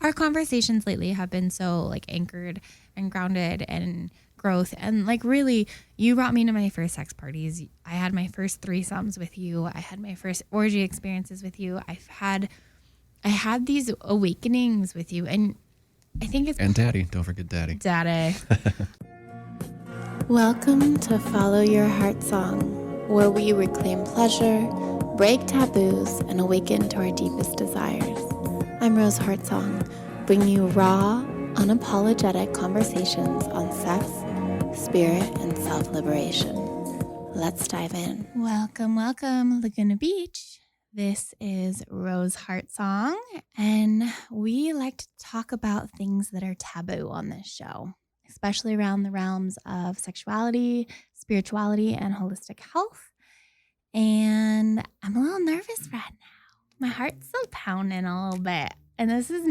our conversations lately have been so like anchored and grounded and growth. And like really, you brought me to my first sex parties. I had my first threesomes with you. I had my first orgy experiences with you. I had these awakenings with you. And I think it's... And Daddy. Don't forget Daddy. Daddy. Welcome to Follow Your Heartsong, where we reclaim pleasure, break taboos, and awaken to our deepest desires. I'm Rose Heartsong, bringing you raw, unapologetic conversations on sex, spirit, and self-liberation. Let's dive in. Welcome, Laguna Beach. This is Rose Heartsong, and we like to talk about things that are taboo on this show, especially around the realms of sexuality, spirituality, and holistic health. And I'm a little nervous right now. My heart's still pounding a little bit. And this is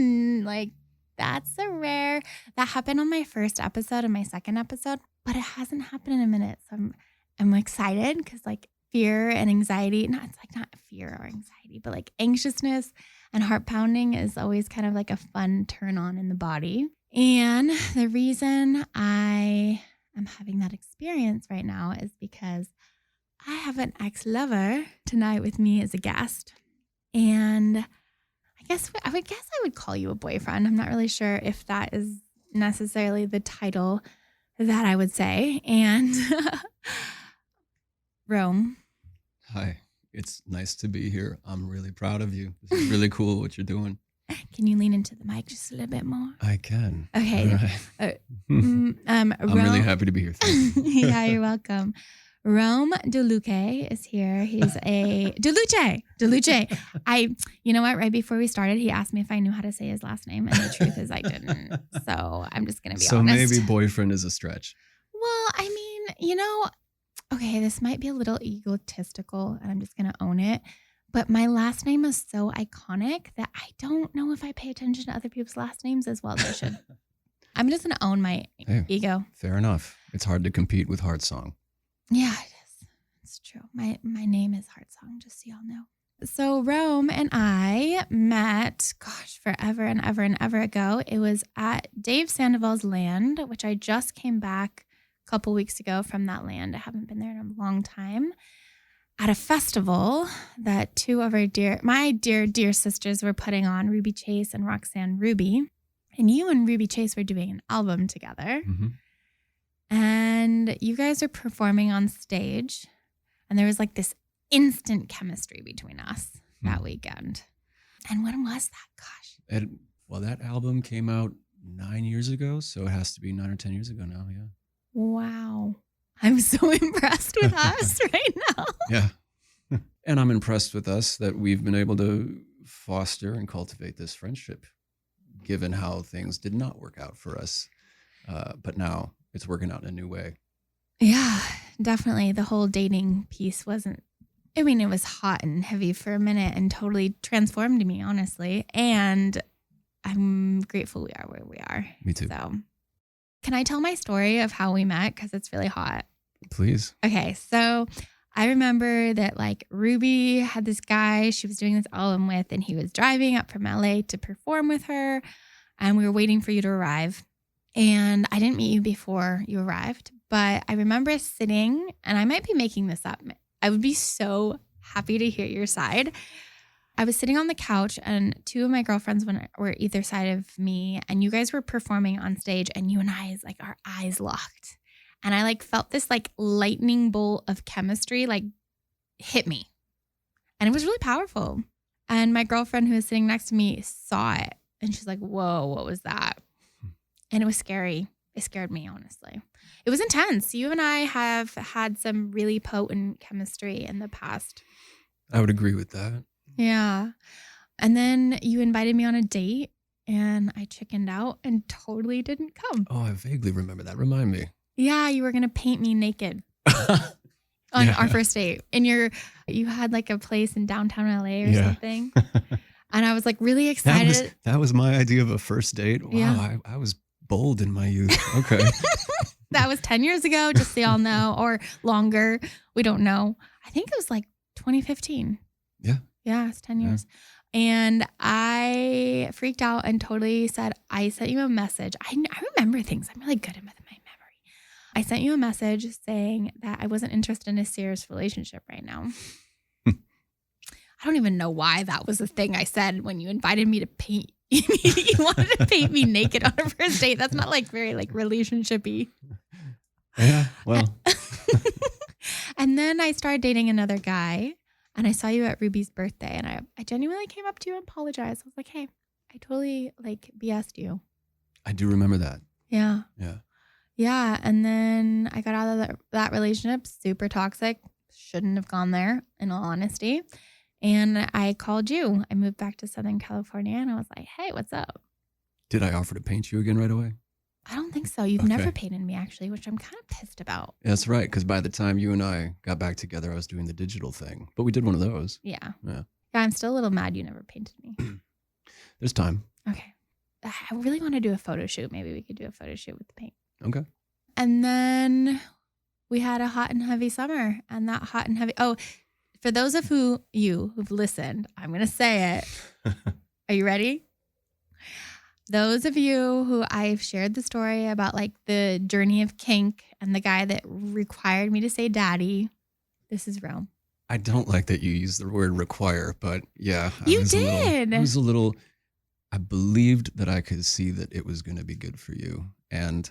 like, that's a rare, that happened on my first episode and my second episode, but it hasn't happened in a minute. So I'm excited because like fear and anxiety, it's like not fear or anxiety, but like anxiousness and heart pounding is always kind of like a fun turn on in the body. And the reason I am having that experience right now is because I have an ex-lover tonight with me as a guest. And I would call you a boyfriend. I'm not really sure if that is necessarily the title that I would say. And Rome. Hi. It's nice to be here. I'm really proud of you. This is really cool what you're doing. Can you lean into the mic just a little bit more? I can. Okay. Right. I'm really happy to be here. Thank you. Yeah, you're welcome. Rome Deluce is here. He's a Deluce. You know what? Right before we started, he asked me if I knew how to say his last name, and the truth is I didn't. So I'm just gonna be honest. So maybe boyfriend is a stretch. Well, I mean, okay, this might be a little egotistical, and I'm just gonna own it. But my last name is so iconic that I don't know if I pay attention to other people's last names as well as I should. I'm just gonna own my ego. Fair enough. It's hard to compete with Heartsong. Yeah, it is. It's true. My name is Heartsong, just so y'all know. So Rome and I met, forever and ever and ever ago. It was at Dave Sandoval's land, which I just came back a couple weeks ago from that land. I haven't been there in a long time. At a festival that two of my dear sisters were putting on, Ruby Chase and Roxanne Ruby. And you and Ruby Chase were doing an album together. Mm-hmm. And you guys are performing on stage, and there was like this instant chemistry between us that weekend. And when was that? Gosh. That album came out 9 years ago, so it has to be 9 or 10 years ago now, yeah. Wow. I'm so impressed with us right now. Yeah. And I'm impressed with us that we've been able to foster and cultivate this friendship, given how things did not work out for us. But now it's working out in a new way. Yeah, definitely. The whole dating piece it was hot and heavy for a minute and totally transformed me, honestly. And I'm grateful we are where we are. Me too. So can I tell my story of how we met? Because it's really hot. Please. Okay, so I remember that like Ruby had this guy she was doing this album with, and he was driving up from LA to perform with her, and we were waiting for you to arrive. And I didn't meet you before you arrived, but I remember sitting, and I might be making this up. I would be so happy to hear your side. I was sitting on the couch, and two of my girlfriends were either side of me, and you guys were performing on stage, and you and I, like, our eyes locked. And I like felt this like lightning bolt of chemistry like hit me. And it was really powerful. And my girlfriend who was sitting next to me saw it, and she's like, whoa, what was that? And it was scary. It scared me, honestly. It was intense. You and I have had some really potent chemistry in the past. I would agree with that. Yeah. And then you invited me on a date, and I chickened out and totally didn't come. Oh, I vaguely remember that. Remind me. Yeah, you were going to paint me naked on our first date. And you had like a place in downtown LA or something. And I was like really excited. That was my idea of a first date. Wow, yeah. I was bold in my youth. Okay. That was 10 years ago, just so y'all know, or longer. We don't know. I think it was like 2015. Yeah. Yeah, it's 10 years. And I freaked out and totally said, I sent you a message. I remember things. I'm really good at my memory. I sent you a message saying that I wasn't interested in a serious relationship right now. I don't even know why that was the thing I said when you invited me to paint. You wanted to paint me naked on a first date. That's not like very like relationship-y. Yeah, well. And then I started dating another guy. And I saw you at Ruby's birthday, and I genuinely came up to you and apologized. I was like, hey, I totally like BS'd you. I do remember that. Yeah. Yeah. Yeah. And then I got out of that relationship, super toxic. Shouldn't have gone there, in all honesty. And I called you. I moved back to Southern California, and I was like, hey, what's up? Did I offer to paint you again right away? I don't think so. You've never painted me, actually, which I'm kind of pissed about. That's right, because by the time you and I got back together, I was doing the digital thing. But we did one of those. Yeah. Yeah. Yeah, I'm still a little mad you never painted me. There's time. Okay. I really want to do a photo shoot. Maybe we could do a photo shoot with the paint. Okay. And then we had a hot and heavy summer. And that hot and heavy... Oh, for those of you who've listened, I'm going to say it. Are you ready? Those of you who I've shared the story about like the journey of kink and the guy that required me to say daddy, this is Rome. I don't like that you use the word require, but yeah. You did. I was a little, I believed that I could see that it was going to be good for you. And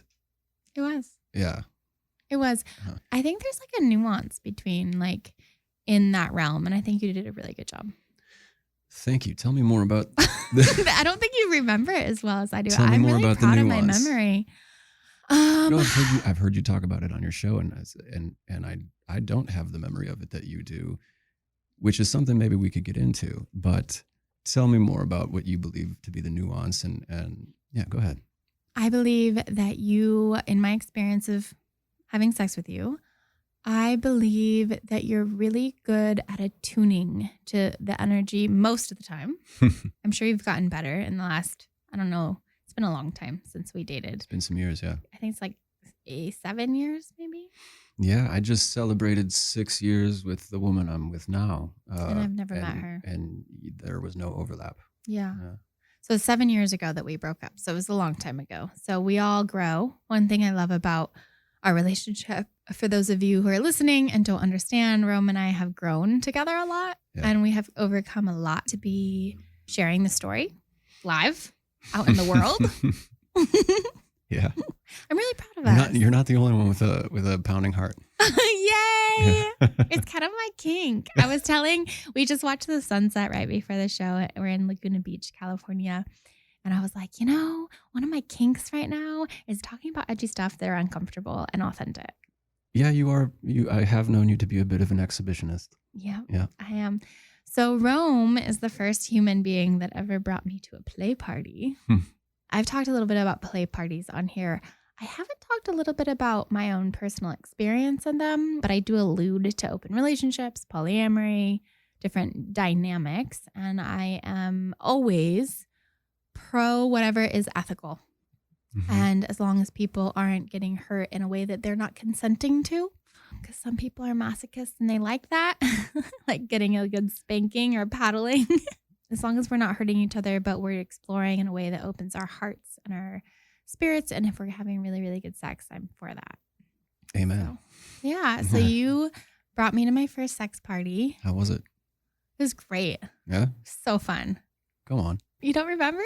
it was. Yeah. It was. Uh-huh. I think there's like a nuance between like in that realm. And I think you did a really good job. Thank you. Tell me more about. I don't think you remember it as well as I do. Tell me I'm more really about proud the of my nuance. memory. No, I've heard you talk about it on your show, and I don't have the memory of it that you do, which is something maybe we could get into. But tell me more about what you believe to be the nuance, and yeah, go ahead. I believe that you, in my experience of having sex with you, I believe that you're really good at attuning to the energy most of the time. I'm sure you've gotten better in the last, I don't know, it's been a long time since we dated. It's been some years, yeah. I think it's like 7 years maybe. Yeah, I just celebrated 6 years with the woman I'm with now. And I've never met her. And there was no overlap. Yeah. So 7 years ago that we broke up. So it was a long time ago. So we all grow. One thing I love about our relationship, for those of you who are listening and don't understand, Rome and I have grown together a lot. Yeah. And we have overcome a lot to be sharing the story live out in the world. Yeah. I'm really proud of us. You're not the only one with a pounding heart. Yay! It's kind of my kink. We just watched the sunset right before the show. We're in Laguna Beach, California. And I was like, one of my kinks right now is talking about edgy stuff that are uncomfortable and authentic. Yeah, you are. I have known you to be a bit of an exhibitionist. Yeah, yeah, I am. So Rome is the first human being that ever brought me to a play party. I've talked a little bit about play parties on here. I haven't talked a little bit about my own personal experience in them, but I do allude to open relationships, polyamory, different dynamics. And I am always pro whatever is ethical. Mm-hmm. And as long as people aren't getting hurt in a way that they're not consenting to, because some people are masochists and they like that, like getting a good spanking or paddling. As long as we're not hurting each other, but we're exploring in a way that opens our hearts and our spirits. And if we're having really, really good sex, I'm for that. Amen. So, yeah. So you brought me to my first sex party. How was it? It was great. Yeah? So fun. Go on. You don't remember?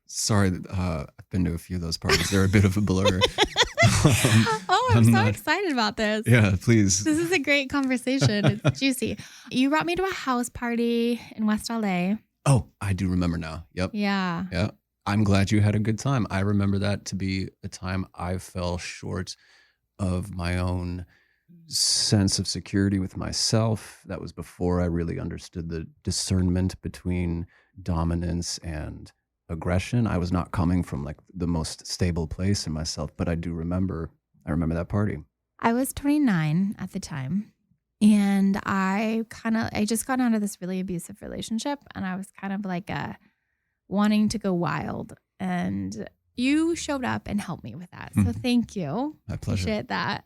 Sorry, I've been to a few of those parties. They're a bit of a blur. I'm so excited about this. Yeah, please. This is a great conversation. It's juicy. You brought me to a house party in West LA. Oh, I do remember now. Yep. Yeah. Yeah. I'm glad you had a good time. I remember that to be a time I fell short of my own sense of security with myself. That was before I really understood the discernment between dominance and aggression. I was not coming from like the most stable place in myself, but I remember that party. I was 29 at the time, and I just got out of this really abusive relationship, and I was kind of like wanting to go wild, and you showed up and helped me with that. So thank you. My pleasure. Appreciate that.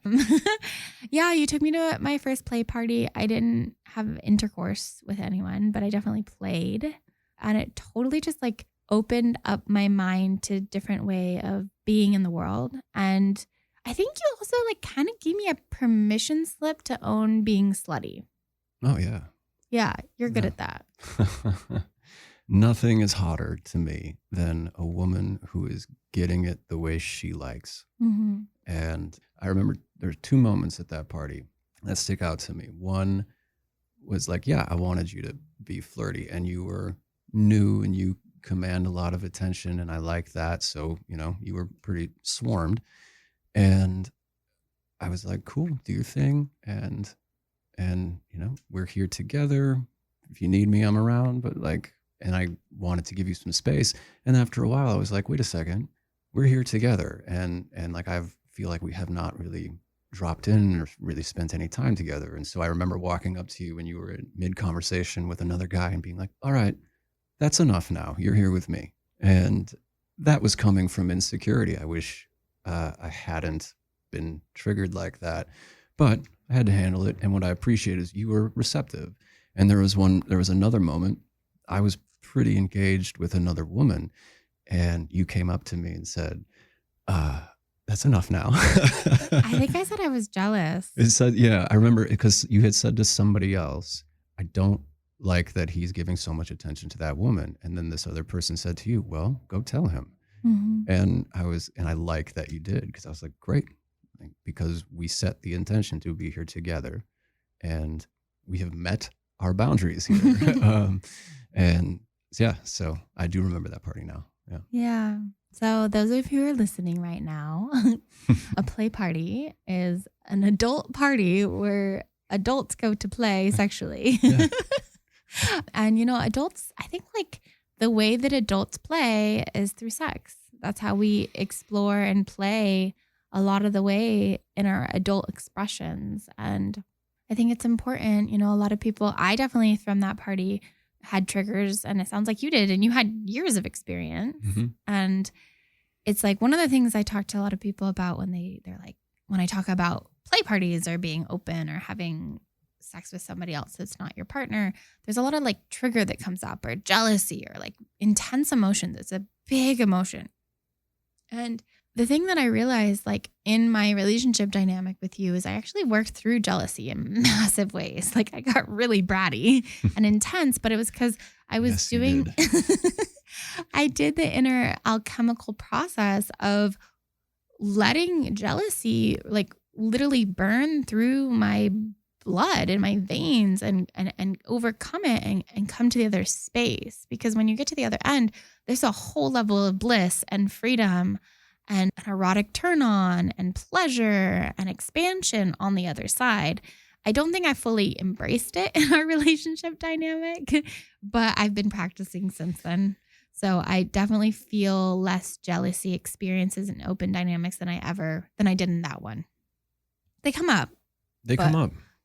Yeah, you took me to my first play party. I didn't have intercourse with anyone, but I definitely played. And it totally just like opened up my mind to a different way of being in the world. And I think you also like kind of gave me a permission slip to own being slutty. Oh, yeah. Yeah, you're good at that. Nothing is hotter to me than a woman who is getting it the way she likes. Mm-hmm. And I remember there were 2 moments at that party that stick out to me. One was like, yeah, I wanted you to be flirty, and you were new and you command a lot of attention, and I like that. So, you were pretty swarmed. And I was like, cool, do your thing. And we're here together. If you need me, I'm around. But and I wanted to give you some space. And after a while, I was like, wait a second, we're here together. And I feel like we have not really dropped in or really spent any time together. And so I remember walking up to you when you were in mid-conversation with another guy and being like, all right, that's enough now. You're here with me. And that was coming from insecurity. I wish I hadn't been triggered like that, but I had to handle it. And what I appreciate is you were receptive. And there was another moment. I was pretty engaged with another woman, and you came up to me and said, that's enough now. I think I said I was jealous. It said, yeah, I remember because you had said to somebody else, I don't like that he's giving so much attention to that woman. And then this other person said to you, well, go tell him. Mm-hmm. And I like that you did, because I was like, great, because we set the intention to be here together, and we have met our boundaries here. And yeah, so I do remember that party now. Yeah. Yeah. So those of you who are listening right now, a play party is an adult party where adults go to play sexually. Yeah. And, adults, I think the way that adults play is through sex. That's how we explore and play a lot of the way in our adult expressions. And I think it's important, a lot of people, I definitely from that party had triggers, and it sounds like you did, and you had years of experience. Mm-hmm. And it's like one of the things I talk to a lot of people about when they're like, when I talk about play parties or being open or having sex with somebody else that's not your partner, there's a lot of trigger that comes up, or jealousy, or intense emotions. It's a big emotion. And the thing that I realized in my relationship dynamic with you is I actually worked through jealousy in massive ways. I got really bratty and intense, but it was because I was doing, I did the inner alchemical process of letting jealousy literally burn through my blood in my veins and overcome it and come to the other space. Because when you get to the other end, there's a whole level of bliss and freedom and an erotic turn on and pleasure and expansion on the other side. I don't think I fully embraced it in our relationship dynamic, but I've been practicing since then. So I definitely feel less jealousy experiences in open dynamics than I did in that one. They come up.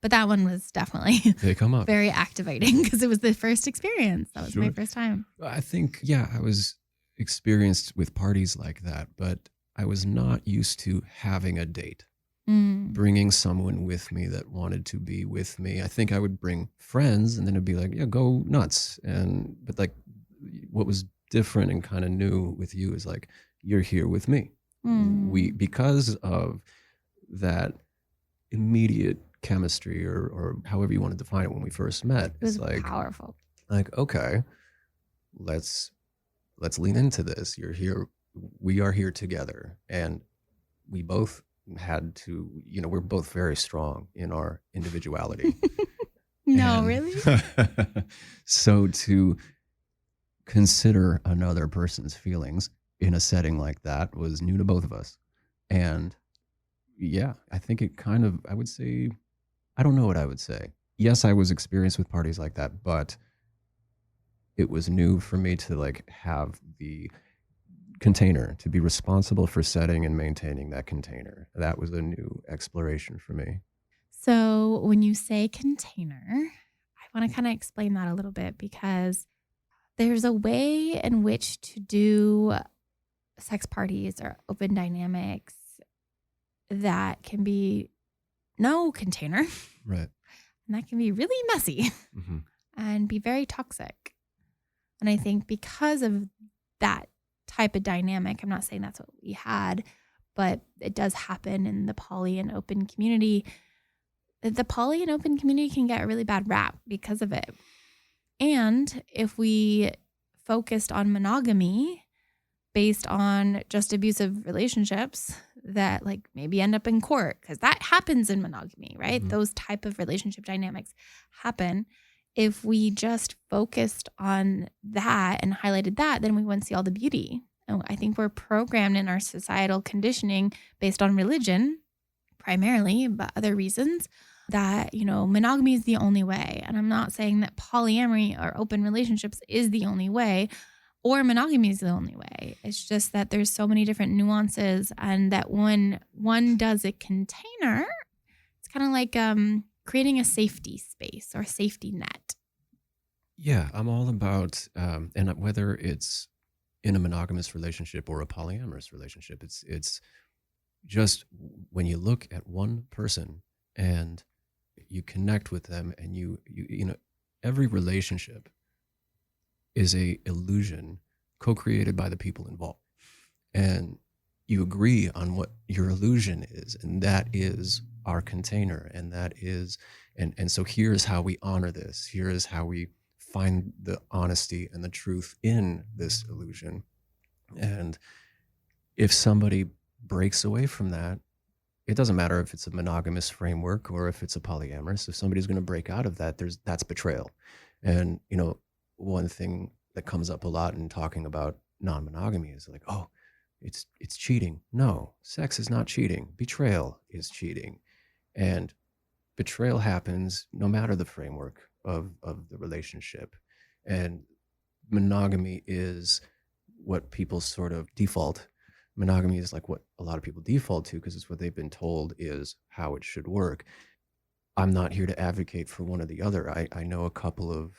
But that one was definitely they come up very activating because it was the first experience. That was Sure. my first time. I think, I was experienced with parties like that, but I was not used to having a date, bringing someone with me that wanted to be with me. I think I would bring friends, and then it'd be like, yeah, go nuts. But what was different and kind of new with you is you're here with me. Because of that immediate chemistry or however you want to define it when we first met. It was powerful. Okay, let's lean into this. You're here. We are here together. And we both had to, we're both very strong in our individuality. No, really? So to consider another person's feelings in a setting like that was new to both of us. And yeah, I think it kind of, I would say, I don't know what I would say. Yes, I was experienced with parties like that, but it was new for me to have the container, to be responsible for setting and maintaining that container. That was a new exploration for me. So when you say container, I want to kind of explain that a little bit, because there's a way in which to do sex parties or open dynamics that can be no container. Right. And that can be really messy Mm-hmm. and be very toxic. And I think because of that type of dynamic, I'm not saying that's what we had, but it does happen in the poly and open community. The poly and open community can get a really bad rap because of it. And if we focused on monogamy based on just abusive relationships that like maybe end up in court, because that happens in monogamy, right? Mhm. Those type of relationship dynamics happen. If we just focused on that and highlighted that, then we wouldn't see all the beauty. And I think we're programmed in our societal conditioning based on religion primarily, but other reasons that, monogamy is the only way. And I'm not saying that polyamory or open relationships is the only way or monogamy is the only way. It's just that there's so many different nuances, and that when one does a container, it's kind of like creating a safety space or a safety net. Yeah, I'm all about, and whether it's in a monogamous relationship or a polyamorous relationship, it's just when you look at one person and you connect with them, and you every relationship is a illusion co-created by the people involved, and you agree on what your illusion is, and that is our container, and that is, and so here's how we honor this, here is how we find the honesty and the truth in this illusion. And if somebody breaks away from that, it doesn't matter if it's a monogamous framework or if it's a polyamorous. If somebody's going to break out of that, that's betrayal. And one thing that comes up a lot in talking about non-monogamy is like, oh, it's cheating. No, sex is not cheating. Betrayal is cheating. And betrayal happens no matter the framework of the relationship. And monogamy is what people sort of default. Monogamy is like what a lot of people default to because it's what they've been told is how it should work. I'm not here to advocate for one or the other. I know a couple of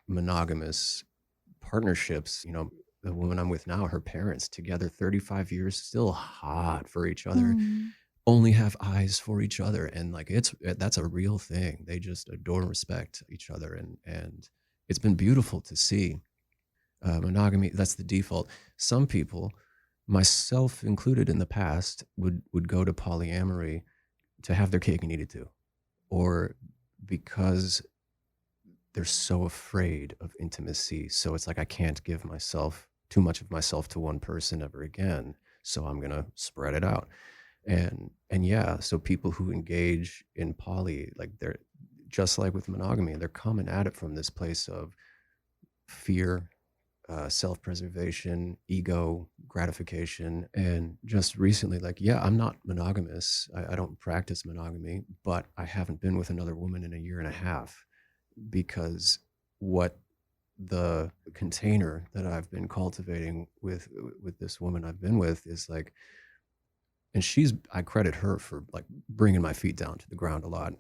monogamous partnerships. The woman I'm with now, her parents together 35 years, still hot for each other, only have eyes for each other. And like, that's a real thing. They just adore and respect each other. And it's been beautiful to see. Monogamy, that's the default. Some people, myself included in the past, would go to polyamory to have their cake and eat it too, or because they're so afraid of intimacy. So it's like, I can't give too much of myself to one person ever again, so I'm gonna spread it out. And yeah, so people who engage in poly, like, they're just like with monogamy, they're coming at it from this place of fear, self-preservation, ego gratification. And just recently, like, yeah, I'm not monogamous. I don't practice monogamy, but I haven't been with another woman in a year and a half, because what the container that I've been cultivating with this woman I've been with is like, and I credit her for like bringing my feet down to the ground a lot.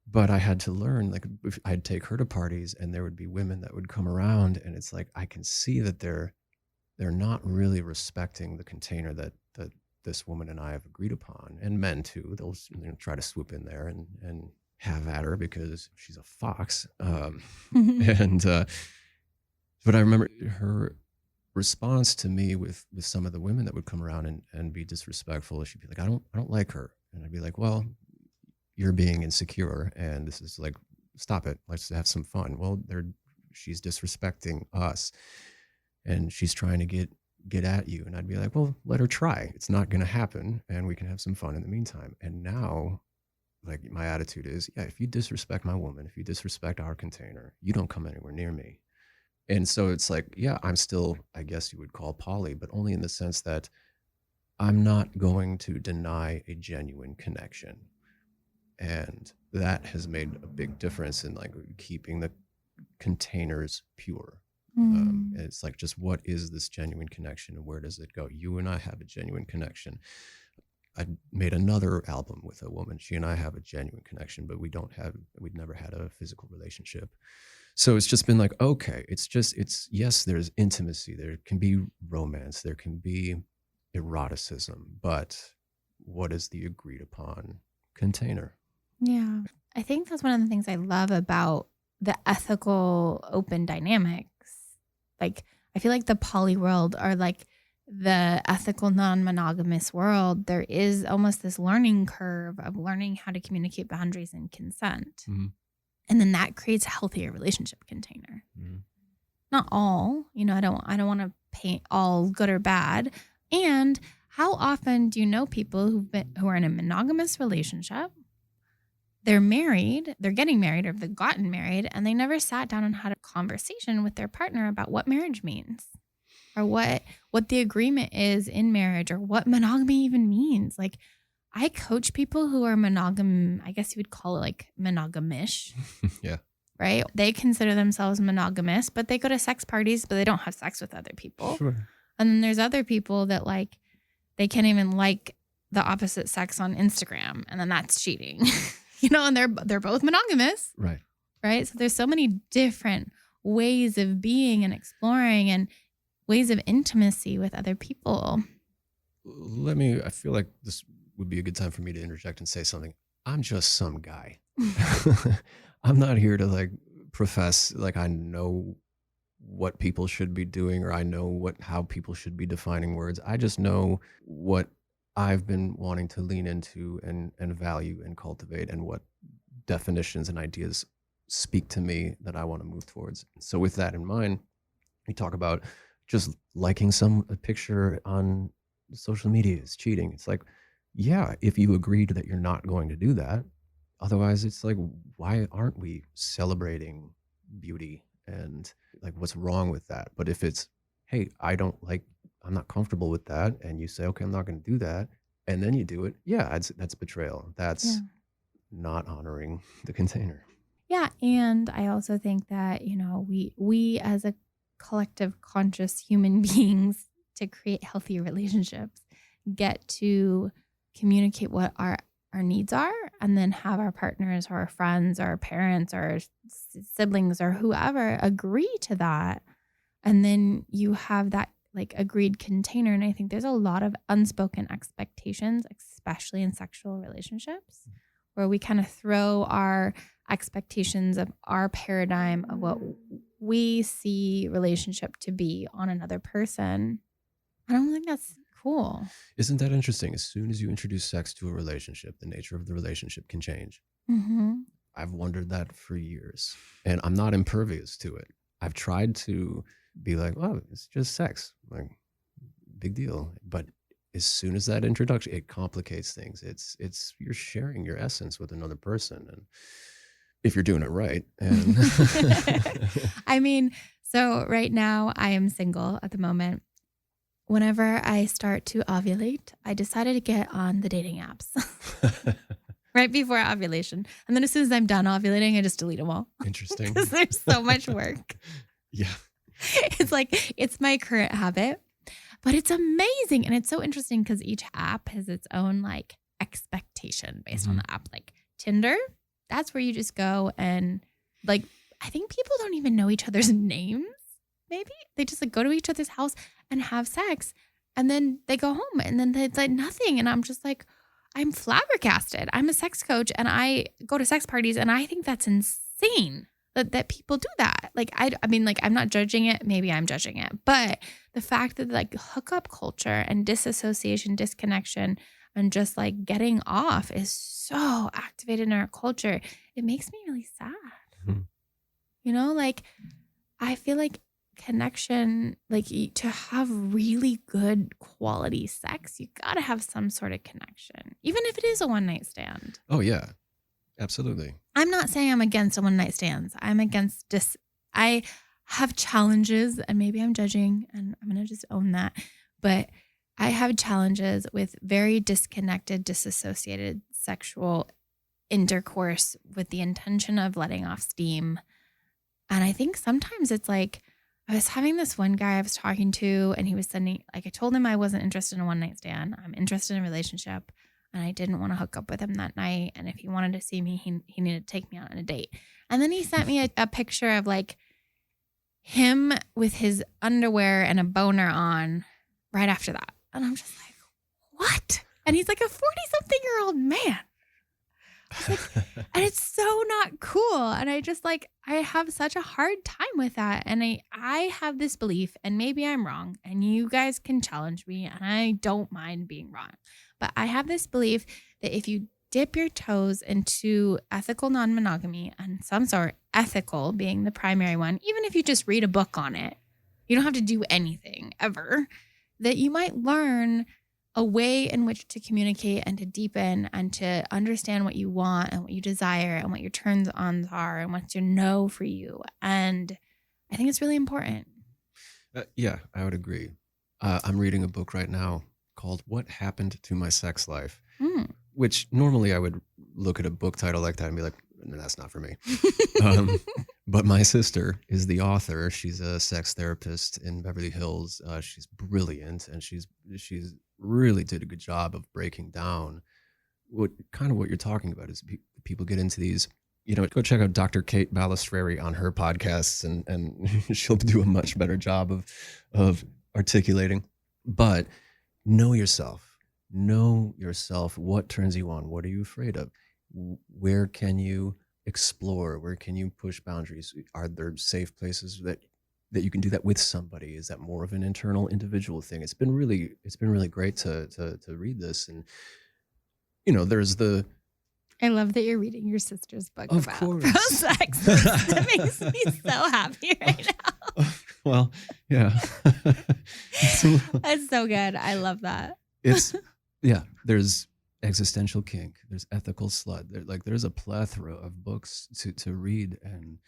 But I had to learn, like, I'd take her to parties and there would be women that would come around, and it's like, I can see that they're not really respecting the container that this woman and I have agreed upon. And men too, they'll try to swoop in there and have at her because she's a fox. But I remember her response to me with some of the women that would come around and be disrespectful. She'd be like, I don't like her. And I'd be like, well, you're being insecure, and this is like, stop it. Let's have some fun. Well, she's disrespecting us, and she's trying to get at you. And I'd be like, well, let her try. It's not going to happen, and we can have some fun in the meantime. And now, like, my attitude is, yeah, if you disrespect my woman, if you disrespect our container, you don't come anywhere near me. And so it's like, yeah, I'm still, I guess you would call poly, but only in the sense that I'm not going to deny a genuine connection. And that has made a big difference in like keeping the containers pure. And it's like, just what is this genuine connection and where does it go? You and I have a genuine connection. I made another album with a woman. She and I have a genuine connection, but we'd never had a physical relationship. So it's just been like, okay, yes, there's intimacy. There can be romance. There can be eroticism, but what is the agreed upon container? Yeah. I think that's one of the things I love about the ethical open dynamics Like, I feel like the poly world, or like the ethical non-monogamous world, there is almost this learning curve of learning how to communicate boundaries and consent. Mm-hmm. And then that creates a healthier relationship container. Mm-hmm. Not all, I don't want to paint all good or bad. And how often do you know people who are in a monogamous relationship? They're married, they're getting married, or they've gotten married, and they never sat down and had a conversation with their partner about what marriage means, or what the agreement is in marriage, or what monogamy even means. Like, I coach people who are monogam. I guess you would call it like monogamish. Yeah. Right? They consider themselves monogamous, but they go to sex parties, but they don't have sex with other people. Sure. And then there's other people that like, they can't even like the opposite sex on Instagram, and then that's cheating. And they're both monogamous. Right. Right? So there's so many different ways of being and exploring, and ways of intimacy with other people. I feel like this would be a good time for me to interject and say something. I'm just some guy. I'm not here to like profess like I know what people should be doing, or I know how people should be defining words. I just know what I've been wanting to lean into and value and cultivate, and what definitions and ideas speak to me that I want to move towards. So with that in mind, we talk about just liking a picture on social media is cheating. It's like, yeah, if you agreed that you're not going to do that. Otherwise, it's like, why aren't we celebrating beauty, and like, what's wrong with that? But if it's, hey, I'm not comfortable with that, and you say, okay, I'm not going to do that, and then you do it, yeah, that's betrayal. That's not honoring the container. Yeah, and I also think that, we as a collective conscious human beings, to create healthier relationships, get to communicate what our needs are, and then have our partners or our friends or our parents or our siblings or whoever agree to that. And then you have that like agreed container. And I think there's a lot of unspoken expectations, especially in sexual relationships, where we kind of throw our expectations of our paradigm of what we see relationship to be on another person. I don't think that's cool. Isn't that interesting? As soon as you introduce sex to a relationship, the nature of the relationship can change. Mm-hmm. I've wondered that for years, and I'm not impervious to it. I've tried to be like, oh, it's just sex, like big deal. But as soon as that introduction, it complicates things. It's you're sharing your essence with another person, and if you're doing it right. And I mean, so right now I am single at the moment. Whenever I start to ovulate, I decided to get on the dating apps right before ovulation. And then as soon as I'm done ovulating, I just delete them all. Interesting. Because there's so much work. Yeah. It's my current habit, but it's amazing. And it's so interesting because each app has its own like expectation based on the app. Like Tinder, that's where you just go and like, I think people don't even know each other's names. Maybe they just like go to each other's house and have sex, and then they go home, and then it's like nothing. And I'm just like, I'm flabbergasted. I'm a sex coach, and I go to sex parties, and I think that's insane that people do that. Like, I mean, like, I'm not judging it. Maybe I'm judging it, but the fact that like hookup culture and disassociation, disconnection, and just like getting off is so activated in our culture, it makes me really sad. Mm-hmm. Like I feel like connection, like to have really good quality sex, you got to have some sort of connection, even if it is a one night stand. Oh yeah, absolutely. I'm not saying I'm against a one night stands. I'm against I have challenges, and maybe I'm judging, and I'm going to just own that. But I have challenges with very disconnected, disassociated sexual intercourse with the intention of letting off steam. And I think sometimes it's like, I was having this one guy I was talking to, and he was sending, like, I told him I wasn't interested in a one night stand. I'm interested in a relationship, and I didn't want to hook up with him that night. And if he wanted to see me, he needed to take me out on a date. And then he sent me a picture of like him with his underwear and a boner on right after that. And I'm just like, what? And he's like a 40-something-year-old man. And it's so not cool. And I just like, I have such a hard time with that. And I have this belief, and maybe I'm wrong, and you guys can challenge me, and I don't mind being wrong. But I have this belief that if you dip your toes into ethical non-monogamy, and some sort, ethical being the primary one, even if you just read a book on it, you don't have to do anything ever, that you might learn a way in which to communicate and to deepen and to understand what you want and what you desire and what your turns ons are and what's your no for you. And I think it's really important. Yeah, I would agree. I'm reading a book right now called What Happened to My Sex Life, which normally I would look at a book title like that and be like, no, that's not for me. But my sister is the author. She's a sex therapist in Beverly Hills. She's brilliant, and she's really did a good job of breaking down what you're talking about is people get into these, go check out Dr. Kate Balistreri on her podcasts, and she'll do a much better job of articulating. But know yourself. What turns you on? What are you afraid of? Where can you explore? Where can you push boundaries? Are there safe places that you can do that with somebody? Is that more of an internal individual thing? It's been really great to read this. And there's the I love that you're reading your sister's book of about course. pro-sex. That makes me so happy right now. Well, yeah. That's so good. I love that. There's existential kink, there's ethical slut, there's a plethora of books to read, and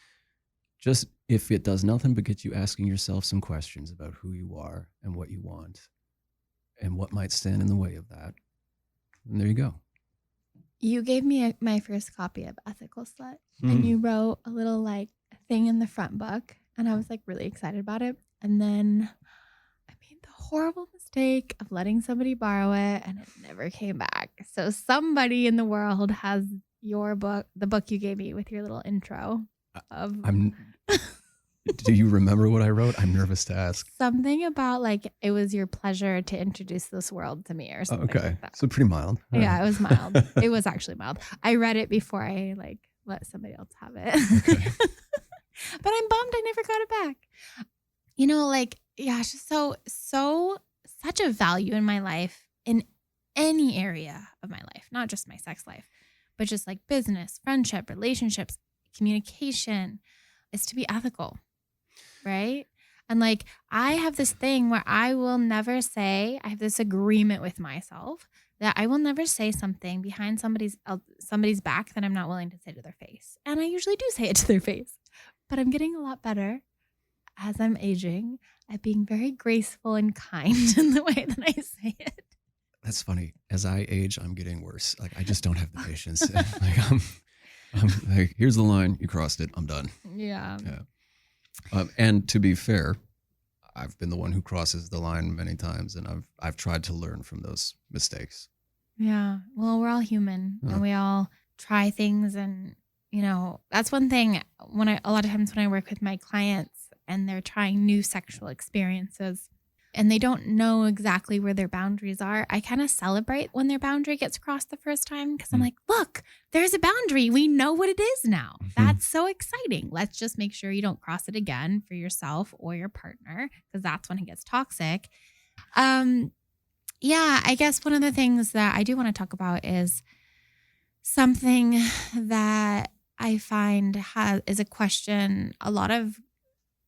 just if it does nothing but get you asking yourself some questions about who you are and what you want and what might stand in the way of that, and there you go. You gave me my first copy of Ethical Slut, and you wrote a little thing in the front book, and I was really excited about it. And then I made the horrible mistake of letting somebody borrow it, and it never came back. So somebody in the world has your book, the book you gave me with your little intro of. Do you remember what I wrote? I'm nervous to ask. Something about it was your pleasure to introduce this world to me or something. Okay, like that. So pretty mild. Yeah, it was mild. It was actually mild. I read it before I let somebody else have it. Okay. But I'm bummed I never got it back. It's just such a value in my life, in any area of my life, not just my sex life, but just business, friendship, relationships, communication, is to be ethical. Right? And I have this thing where I have this agreement with myself that I will never say something behind somebody's back that I'm not willing to say to their face. And I usually do say it to their face, but I'm getting a lot better as I'm aging at being very graceful and kind in the way that I say it. That's funny. As I age, I'm getting worse. I just don't have the patience. I'm here's the line. You crossed it. I'm done. Yeah. And to be fair, I've been the one who crosses the line many times, and I've tried to learn from those mistakes. Yeah. Well, we're all human, and we all try things, and that's one thing a lot of times when I work with my clients and they're trying new sexual experiences and they don't know exactly where their boundaries are, I kind of celebrate when their boundary gets crossed the first time, because I'm like, look, there's a boundary. We know what it is now. That's so exciting. Let's just make sure you don't cross it again for yourself or your partner, because that's when it gets toxic. I guess one of the things that I do want to talk about is something that I find is a question a lot of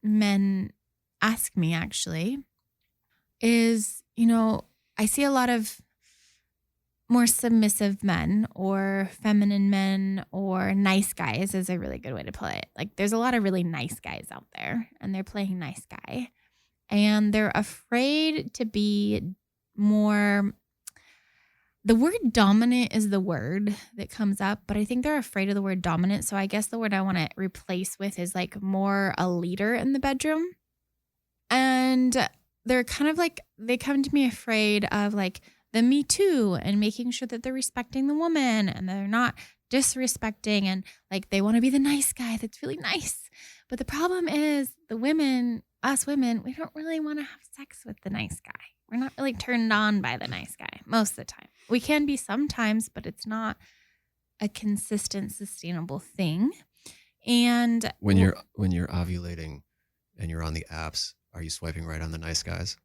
men ask me, actually, is, I see a lot of more submissive men or feminine men or nice guys is a really good way to play it. There's a lot of really nice guys out there, and they're playing nice guy, and they're afraid to be more. The word dominant is the word that comes up, but I think they're afraid of the word dominant. So I guess the word I want to replace with is more a leader in the bedroom. And they're kind of they come to me afraid of the Me Too and making sure that they're respecting the woman and they're not disrespecting, and they want to be the nice guy that's really nice. But the problem is us women, we don't really want to have sex with the nice guy. We're not really turned on by the nice guy most of the time. We can be sometimes, but it's not a consistent, sustainable thing. And When you're ovulating and you're on the apps, are you swiping right on the nice guys?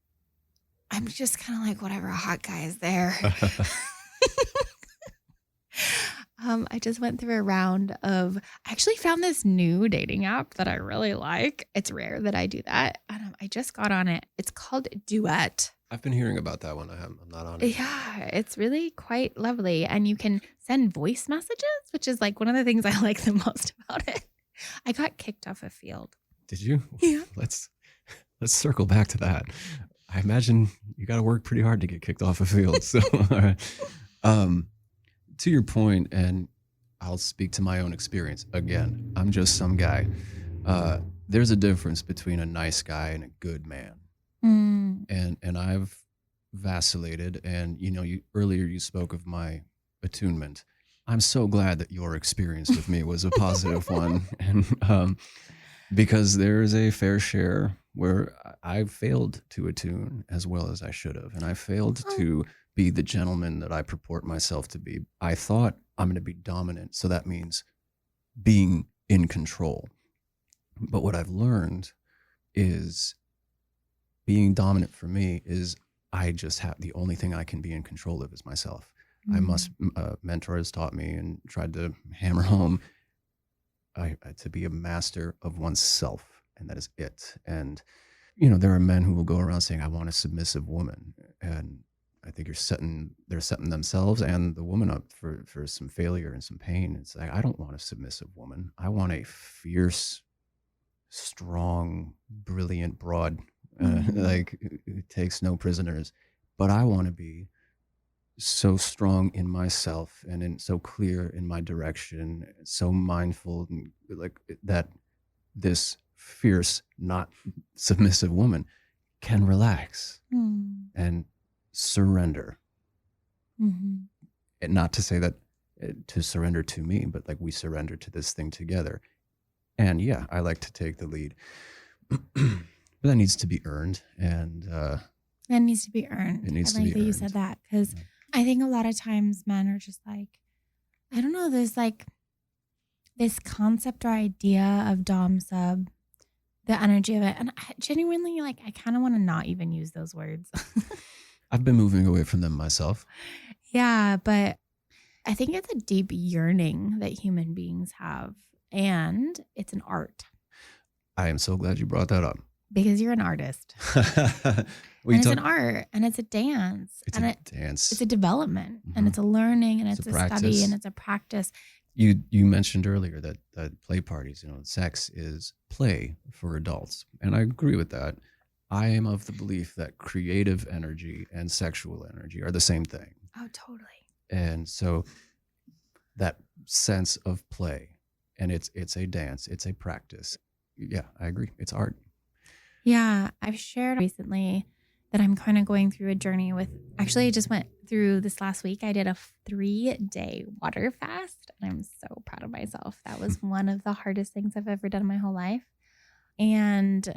I'm just kind of like, whatever, a hot guy is there. I just went through a round of, I actually found this new dating app that I really like. It's rare that I do that. I just got on it. It's called Duet. I've been hearing about that one. I'm not on it. Yeah, it's really quite lovely. And you can send voice messages, which is like one of the things I like the most about it. I got kicked off a field. Did you? Yeah. Let's circle back to that. I imagine you got to work pretty hard to get kicked off a field. So, all right. To your point, and I'll speak to my own experience. Again, I'm just some guy. There's a difference between a nice guy and a good man. And I've vacillated. And earlier you spoke of my attunement. I'm so glad that your experience with me was a positive one, and because there is a fair share where I failed to attune as well as I should have, and I failed to be the gentleman that I purport myself to be. I thought I'm going to be dominant, so that means being in control. But what I've learned is being dominant for me is I just have the only thing I can be in control of is myself. I must, mentors taught me and tried to hammer home to be a master of oneself, and that is it. And, there are men who will go around saying, I want a submissive woman. And I think they're setting themselves and the woman up for some failure and some pain. It's like, I don't want a submissive woman. I want a fierce, strong, brilliant broad, like who takes no prisoners. But I want to be so strong in myself and so clear in my direction, so mindful, and like that this fierce, not submissive woman can relax and surrender. And not to say that to surrender to me, but like we surrender to this thing together. And yeah, I like to take the lead. But that needs to be earned. And that needs to be earned. It needs I to like be that you earned. said that, because I think a lot of times men are just like, I don't know, there's like this concept or idea of dom sub, the energy of it. And I genuinely, like, I kind of want to not even use those words. I've been moving away from them myself. Yeah, but I think it's a deep yearning that human beings have. And it's an art. I am so glad you brought that up. Because you're an artist. And it's an art, and it's a dance. It's and a dance. It's a development, and it's a learning, and it's a study, and it's a practice. You mentioned earlier that play parties, sex is play for adults. And I agree with that. I am of the belief that creative energy and sexual energy are the same thing. Oh, totally. And so that sense of play, and it's a dance, it's a practice. Yeah, I agree. It's art. Yeah, I've shared recently that I'm kind of going through a journey with, actually I just went through this last week. I did a 3-day water fast, and I'm so proud of myself. That was one of the hardest things I've ever done in my whole life. And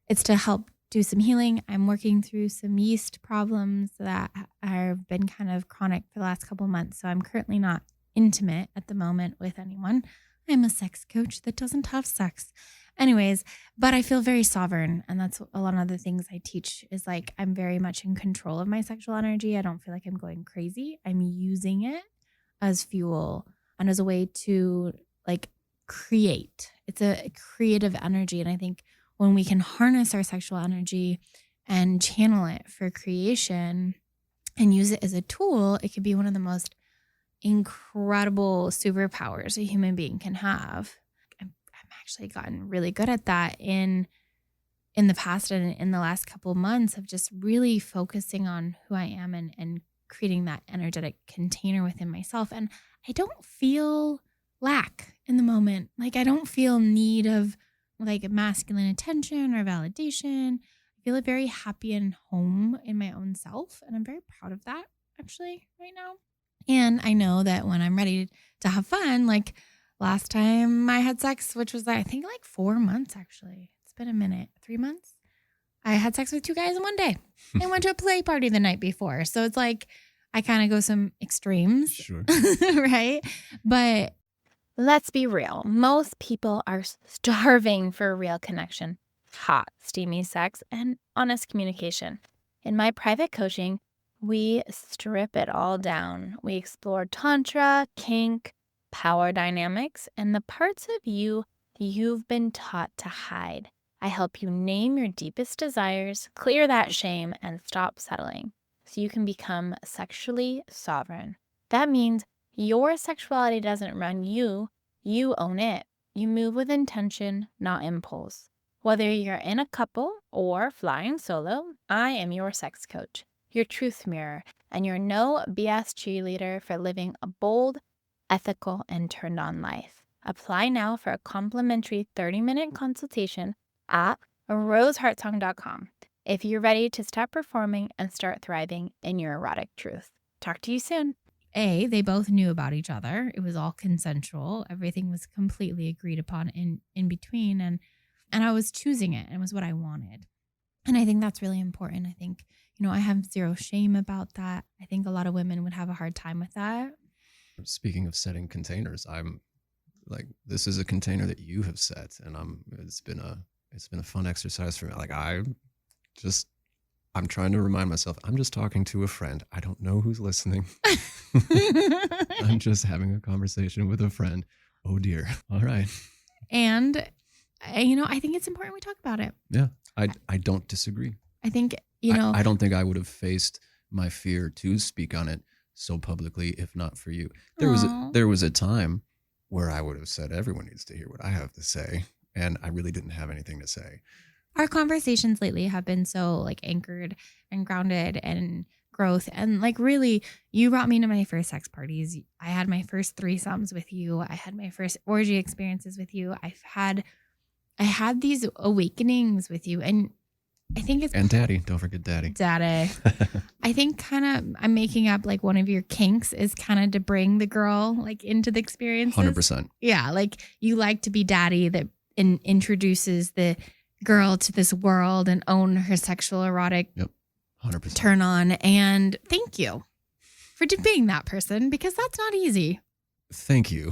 it's to help do some healing. I'm working through some yeast problems that have been kind of chronic for the last couple of months. So I'm currently not intimate at the moment with anyone. I'm a sex coach that doesn't have sex. Anyways, but I feel very sovereign. And that's a lot of the things I teach is like, I'm very much in control of my sexual energy. I don't feel like I'm going crazy. I'm using it as fuel and as a way to like create. It's a creative energy. And I think when we can harness our sexual energy and channel it for creation and use it as a tool, it can be one of the most incredible superpowers a human being can have. I've actually gotten really good at that in the past and in the last couple of months of just really focusing on who I am and creating that energetic container within myself. And I don't feel lack in the moment. Like I don't feel need of like masculine attention or validation. I feel very happy and home in my own self. And I'm very proud of that actually right now. And I know that when I'm ready to have fun, like last time I had sex, which was I think like 4 months actually. It's been a minute, 3 months. I had sex with 2 guys in one day. I went to a play party the night before. So it's like I kind of go some extremes, Sure. right? But let's be real. Most people are starving for real connection, hot, steamy sex, and honest communication. In my private coaching, we strip it all down. We explore tantra, kink, power dynamics, and the parts of you've been taught to hide. I help you name your deepest desires, clear that shame, and stop settling so you can become sexually sovereign. That means your sexuality doesn't run you, you own it. You move with intention, not impulse. Whether you're in a couple or flying solo, I am your sex coach, your truth mirror, and your no BS cheerleader for living a bold, ethical, and turned on life. Apply now for a complimentary 30-minute consultation at roseheartsong.com if you're ready to stop performing and start thriving in your erotic truth. Talk to you soon. they both knew about each other. It was all consensual. Everything was completely agreed upon in between. And I was choosing it. And it was what I wanted. And I think that's really important. I think, I have zero shame about that. I think a lot of women would have a hard time with that. Speaking of setting containers, I'm like, this is a container that you have set, and it's been a fun exercise for me. Like I'm trying to remind myself, I'm just talking to a friend. I don't know who's listening. I'm just having a conversation with a friend. Oh dear. All right. And, I think it's important we talk about it. Yeah. I don't disagree. I think, I don't think I would have faced my fear to speak on it so publicly if not for you. There was a time where I would have said, everyone needs to hear what I have to say. And I really didn't have anything to say. Our conversations lately have been so anchored and grounded and growth. And really, you brought me to my first sex parties. I had my first threesomes with you. I had my first orgy experiences with you. I had these awakenings with you. And I think it's... And daddy. Don't forget daddy. Daddy. I think I'm making up one of your kinks is to bring the girl into the experiences. 100%. Yeah. You like to be daddy that introduces the girl to this world and own her sexual erotic 100% turn on. And thank you for being that person, because that's not easy. Thank you.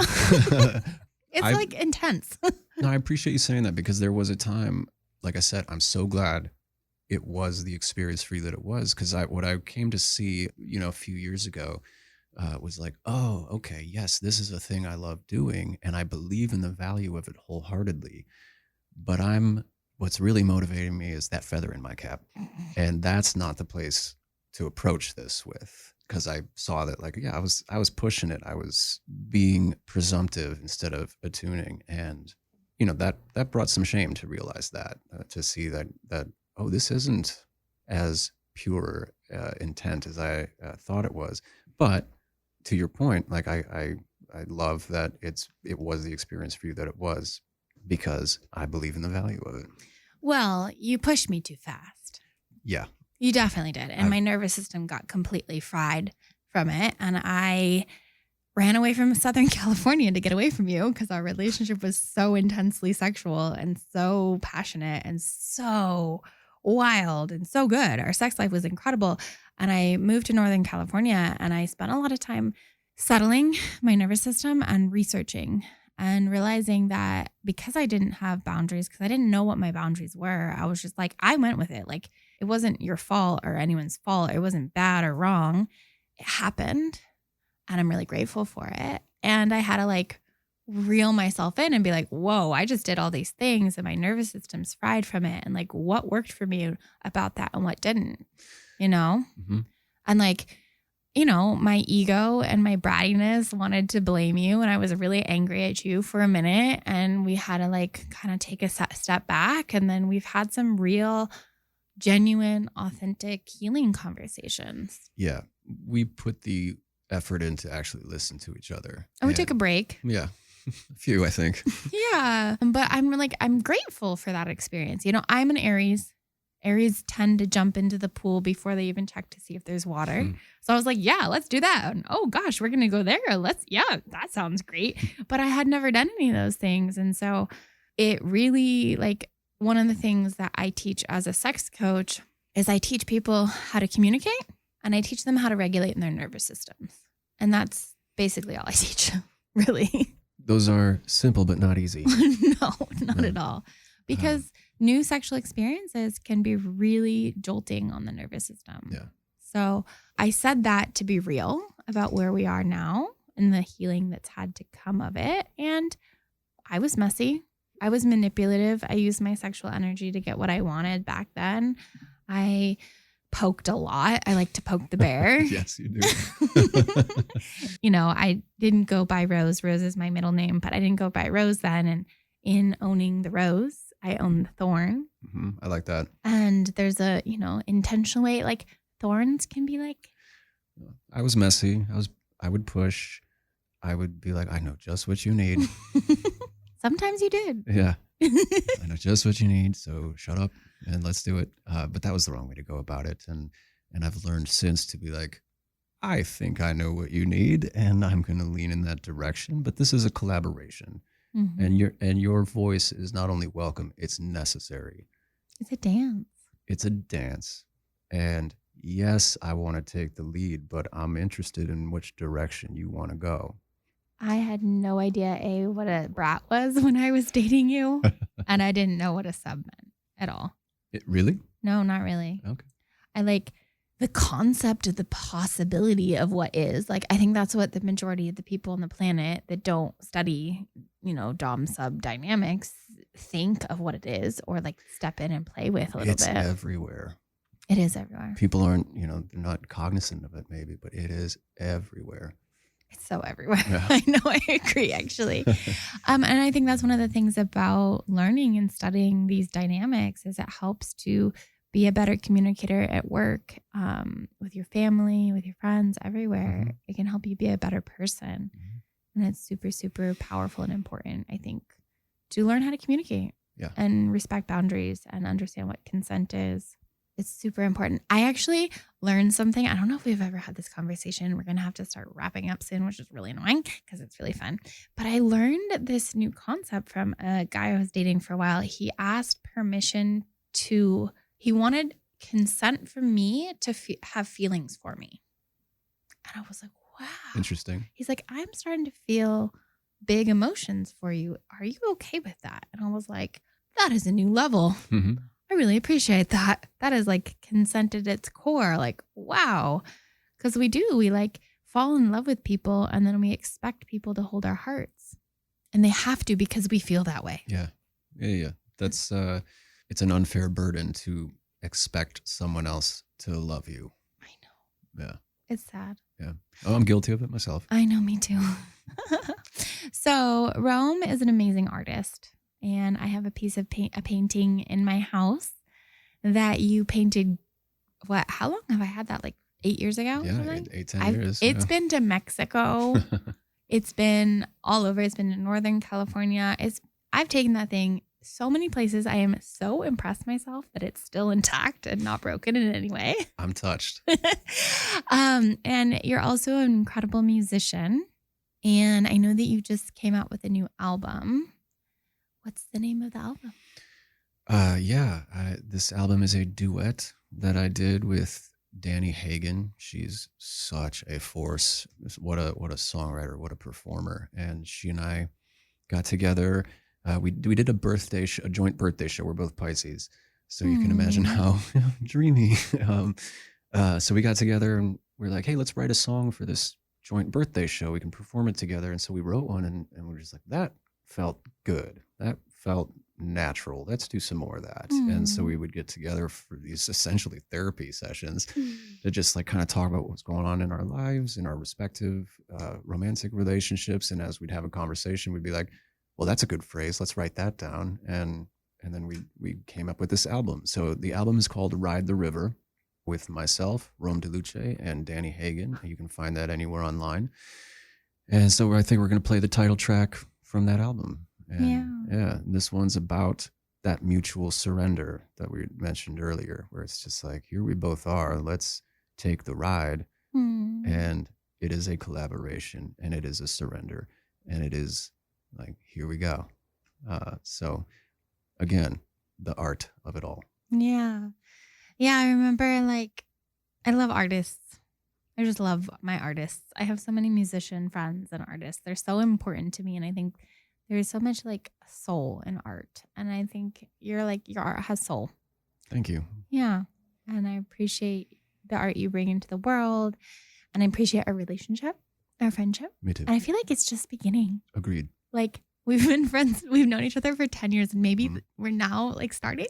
It's intense. No, I appreciate you saying that, because there was a time, like I said, I'm so glad it was the experience for you that it was, because what I came to see, a few years ago was like, oh, okay, yes, this is a thing I love doing, and I believe in the value of it wholeheartedly. But what's really motivating me is that feather in my cap, and that's not the place to approach this with, because I saw that I was pushing it. I was being presumptive instead of attuning, and that brought some shame to realize that, to see that oh, this isn't as pure intent as I thought it was. But to your point, I love that it was the experience for you that it was, because I believe in the value of it. Well, you pushed me too fast. Yeah. You definitely did. And my nervous system got completely fried from it. And I ran away from Southern California to get away from you, because our relationship was so intensely sexual and so passionate and so wild and so good. Our sex life was incredible. And I moved to Northern California, and I spent a lot of time settling my nervous system and researching and realizing that because I didn't have boundaries, because I didn't know what my boundaries were, I was just I went with it. It wasn't your fault or anyone's fault. It wasn't bad or wrong. It happened, and I'm really grateful for it. And I had to reel myself in and be whoa, I just did all these things and my nervous system's fried from it. And what worked for me about that and what didn't, Mm-hmm. And my ego and my brattiness wanted to blame you. And I was really angry at you for a minute. And we had to kind of take a step back. And then we've had some real, genuine, authentic healing conversations. Yeah. We put the effort in to actually listen to each other. And we took a break. Yeah. A few, I think. Yeah. But I'm grateful for that experience. I'm an Aries. Aries tend to jump into the pool before they even check to see if there's water. Mm. So I was yeah, let's do that. And, oh gosh, we're going to go there. That sounds great. But I had never done any of those things. And so it really one of the things that I teach as a sex coach is I teach people how to communicate and I teach them how to regulate in their nervous systems. And that's basically all I teach, really. Those are simple but not easy. No, not at all. Because new sexual experiences can be really jolting on the nervous system. Yeah. So I said that to be real about where we are now and the healing that's had to come of it. And I was messy. I was manipulative. I used my sexual energy to get what I wanted back then. I poked a lot. I like to poke the bear. Yes, you do. I didn't go by Rose. Rose is my middle name, but I didn't go by Rose then. And in owning the rose, I own the thorn. Mm-hmm. I like that. And there's a, intentional way. Like thorns can be like. I was messy. I would push. I would be like, I know just what you need. Sometimes you did. Yeah. I know just what you need. So shut up and let's do it. But that was the wrong way to go about it. And I've learned since to be like, I think I know what you need and I'm going to lean in that direction. But this is a collaboration. Mm-hmm. And your voice is not only welcome, it's necessary. It's a dance. It's a dance. And yes, I want to take the lead, but I'm interested in which direction you want to go. I had no idea, what a brat was when I was dating you. And I didn't know what a sub meant at all. Really? No, not really. Okay. I like the concept of the possibility of what is. Like, I think that's what the majority of the people on the planet that don't study, dom sub dynamics think of what it is, or like step in and play with a little bit. It's everywhere. It is everywhere. People aren't, they're not cognizant of it maybe, but it is everywhere. It's so everywhere. Yeah. I know. I agree, actually. And I think that's one of the things about learning and studying these dynamics is it helps to be a better communicator at work, with your family, with your friends, everywhere. Mm-hmm. It can help you be a better person. Mm-hmm. And it's super, super powerful and important, I think, to learn how to communicate Yeah. and respect boundaries and understand what consent is. It's super important. I actually learned something. I don't know if we've ever had this conversation. We're going to have to start wrapping up soon, which is really annoying because it's really fun. But I learned this new concept from a guy I was dating for a while. He asked permission he wanted consent from me to have feelings for me. And I was like, wow. Interesting. He's like, I'm starting to feel big emotions for you. Are you okay with that? And I was like, that is a new level. Mm-hmm. I really appreciate that. That is like consent at its core. Like, wow. Because we like fall in love with people and then we expect people to hold our hearts. And they have to because we feel that way. Yeah. That's, it's an unfair burden to expect someone else to love you. I know. Yeah. It's sad. Yeah. Oh, I'm guilty of it myself. I know, me too. So Rome is an amazing artist. And I have a piece of a painting in my house that you painted. How long have I had that? Like 8 years ago? Yeah, 10 years. It's been to Mexico. It's been all over. It's been to Northern California. I've taken that thing so many places. I am so impressed myself that it's still intact and not broken in any way. I'm touched. And you're also an incredible musician. And I know that you just came out with a new album. What's the name of the album? This album is a duet that I did with Danny Hagen. She's such a force. What a songwriter, what a performer. And she and I got together. We did a joint birthday show. We're both Pisces, so you can imagine how dreamy. So we got together and we're like, hey, let's write a song for this joint birthday show. We can perform it together. And so we wrote one, and we're just like, that felt good. That felt natural. Let's do some more of that. And so we would get together for these essentially therapy sessions to just like kind of talk about what's going on in our lives, in our respective romantic relationships. And as we'd have a conversation, we'd be like, well, that's a good phrase. Let's write that down. And then we came up with this album. So the album is called Ride the River, with myself, Rome Deluce, and Danny Hagen. You can find that anywhere online. And so I think we're going to play the title track from that album. And this one's about that mutual surrender that we mentioned earlier, where it's just like, here we both are, let's take the ride. And it is a collaboration, and it is a surrender, and it is like, here we go. So again, the art of it all. Yeah. Yeah, I remember like I love artists. I just love my artists. I have so many musician friends and artists. They're so important to me. And I think there's so much like soul in art. And I think your art has soul. Thank you. Yeah. And I appreciate the art you bring into the world. And I appreciate our relationship, our friendship. Me too. And I feel like it's just beginning. Agreed. Like we've been friends. We've known each other for 10 years and maybe we're now like starting.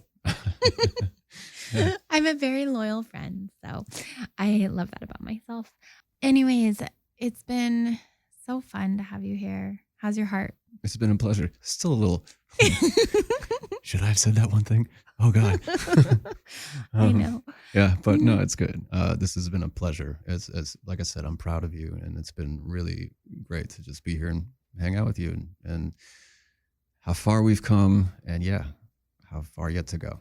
Yeah. I'm a very loyal friend. So I love that about myself. Anyways, it's been so fun to have you here. How's your heart? It's been a pleasure. Still a little. Should I have said that one thing? Oh, God. I know. Yeah, but no, it's good. This has been a pleasure. As like I said, I'm proud of you. And it's been really great to just be here and hang out with you and how far we've come. And yeah, how far yet to go.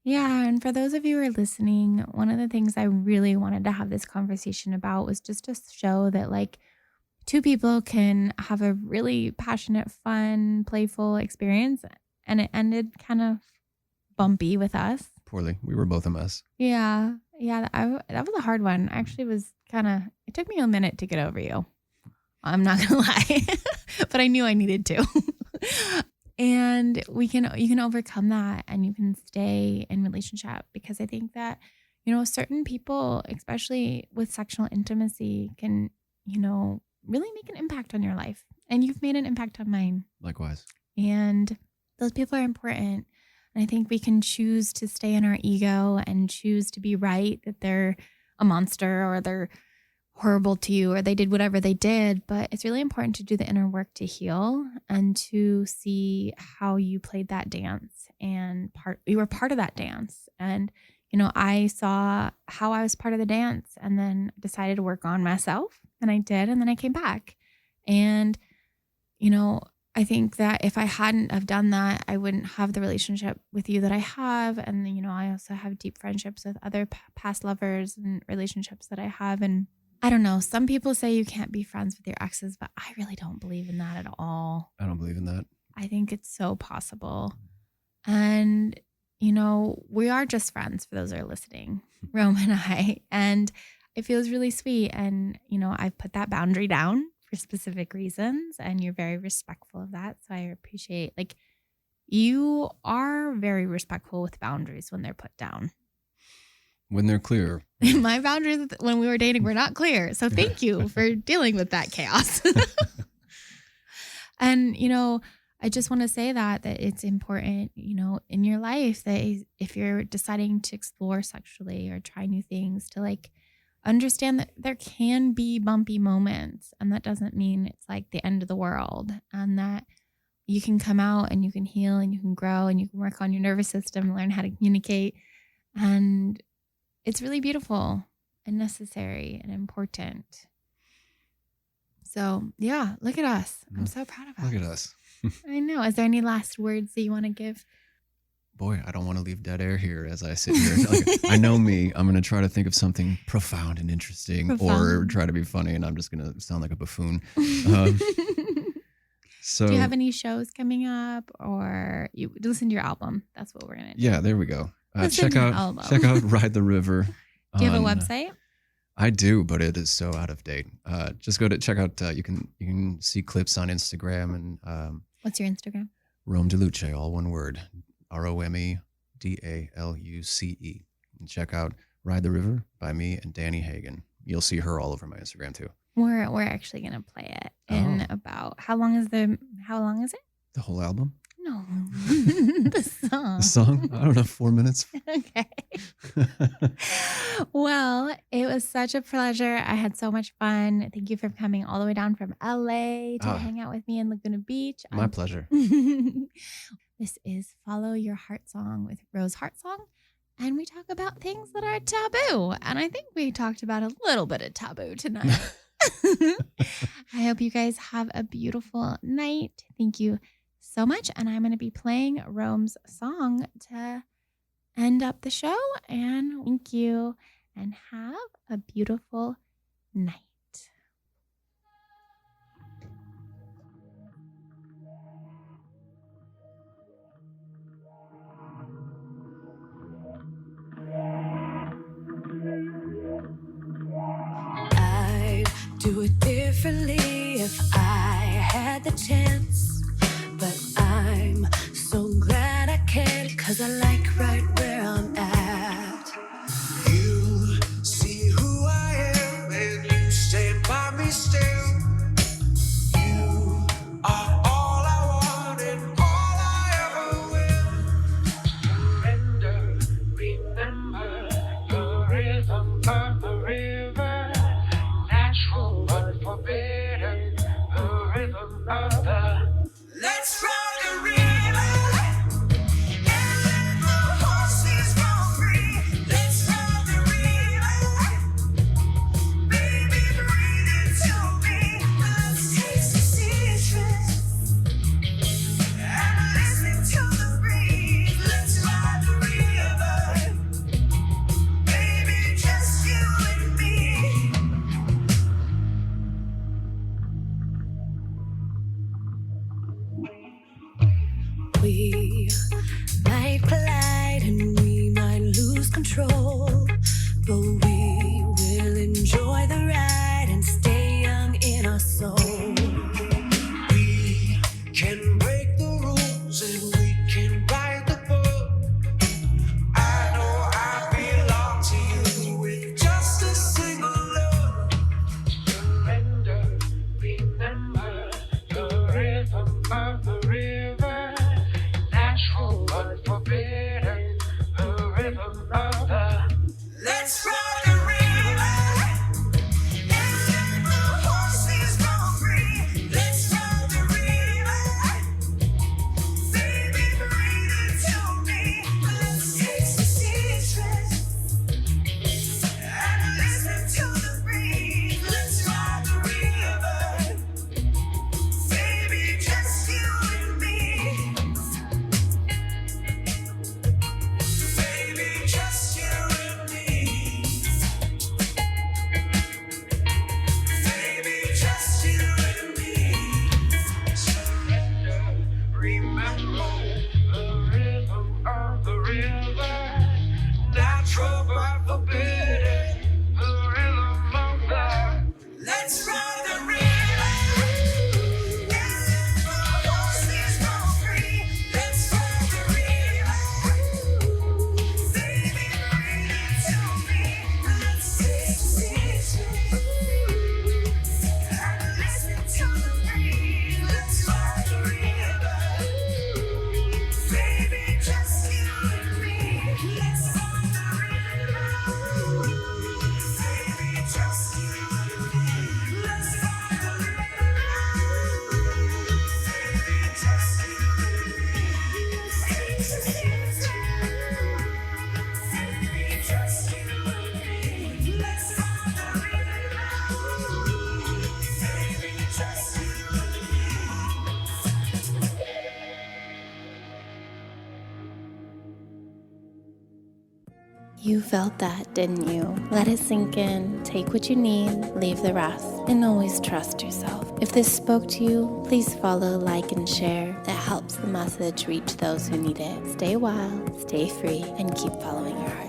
Yeah. And for those of you who are listening, one of the things I really wanted to have this conversation about was just to show that like two people can have a really passionate, fun, playful experience. And it ended kind of bumpy with us. Poorly. We were both a mess. Yeah. Yeah. That was a hard one. Actually, was it took me a minute to get over you. I'm not going to lie, but I knew I needed to. And you can overcome that and you can stay in relationship because I think that, certain people, especially with sexual intimacy can, really make an impact on your life. And you've made an impact on mine. Likewise. And those people are important. And I think we can choose to stay in our ego and choose to be right that they're a monster or they're horrible to you or they did whatever they did. But it's really important to do the inner work to heal and to see how you played that dance and you were part of that dance. And, I saw how I was part of the dance and then decided to work on myself and I did. And then I came back and, I think that if I hadn't have done that, I wouldn't have the relationship with you that I have. And, I also have deep friendships with other past lovers and relationships that I have. And I don't know. Some people say you can't be friends with your exes, but I really don't believe in that at all. I don't believe in that. I think it's so possible. And, we are just friends for those that are listening, Rome and I. And it feels really sweet. And, I've put that boundary down for specific reasons and you're very respectful of that. So I appreciate you are very respectful with boundaries when they're put down. When they're clear. My boundaries when we were dating were not clear. So thank you for dealing with that chaos. And, I just want to say that it's important, in your life that if you're deciding to explore sexually or try new things to understand that there can be bumpy moments and that doesn't mean it's like the end of the world and that you can come out and you can heal and you can grow and you can work on your nervous system, learn how to communicate. And it's really beautiful and necessary and important. So yeah, look at us. I'm so proud of us. Look at us. I know. Is there any last words that you want to give? Boy, I don't want to leave dead air here as I sit here. I know me. I'm going to try to think of something profound and interesting or try to be funny, and I'm just going to sound like a buffoon. So, do you have any shows coming up or you listen to your album? That's what we're going to do. Yeah, there we go. Check out Ride the River. Do you have a website? I do, but it is so out of date. Just check out. You can see clips on Instagram and. What's your Instagram? Rome Deluce, all one word. RomeDaluce. And check out Ride the River by me and Danny Hagen. You'll see her all over my Instagram too. We're actually gonna play it in about how long is it? The whole album? No. The song. The song? I don't know, 4 minutes. Okay. Well, it was such a pleasure. I had so much fun. Thank you for coming all the way down from LA to hang out with me in Laguna Beach. My pleasure. This is Follow Your Heart Song with Rose Heartsong. And we talk about things that are taboo. And I think we talked about a little bit of taboo tonight. I hope you guys have a beautiful night. Thank you so much. And I'm going to be playing Rome's song to end up the show. And thank you and have a beautiful night. do it differently if I had the chance. But I'm so glad I can't, 'cause I like right where I'm at. You see who I am and you stand by me still. You are all I want and all I ever will. Surrender, remember the rhythm of the river. Natural but forbidden, the rhythm of the. Let's ride the river and let the horses run free. Let's ride the river, baby, breathe into me. Let's taste the citrus and listen to the breeze. Let's ride the river, baby, just you and me. We might collide and we might lose control, but we will enjoy the ride and stay young in our soul. We can break the rules and we can write the book. I know I belong to you with just a single look. Surrender, remember the rhythm of the river. Natural but forbidden, the rhythm of the. Let's ride the river and let the horses run free. Let's ride the river, baby, breathe into me. Let's taste the citrus and listen to the breeze. Let's ride the river, baby, just you and me. Baby, just you and me. Baby, just you and me. Surrender, remember the rhythm of the river. Natural but forbidden, the rhythm of the. Let's ride the river and let the horses run free. Let's ride the river, baby, breathe into me. Let's taste the citrus and listen to the breeze. Let's ride the river, baby, just you and me. Let's ride the river, baby, just you and me. Let's ride the river, baby, just you and me. Taste the citrus, baby, just you and me. Let's ride the river, baby, just you and me. You felt that, didn't you? Let it sink in, take what you need, leave the rest, and always trust yourself. If this spoke to you, please follow, like, and share. That helps the message reach those who need it. Stay wild, stay free, and keep following your heart.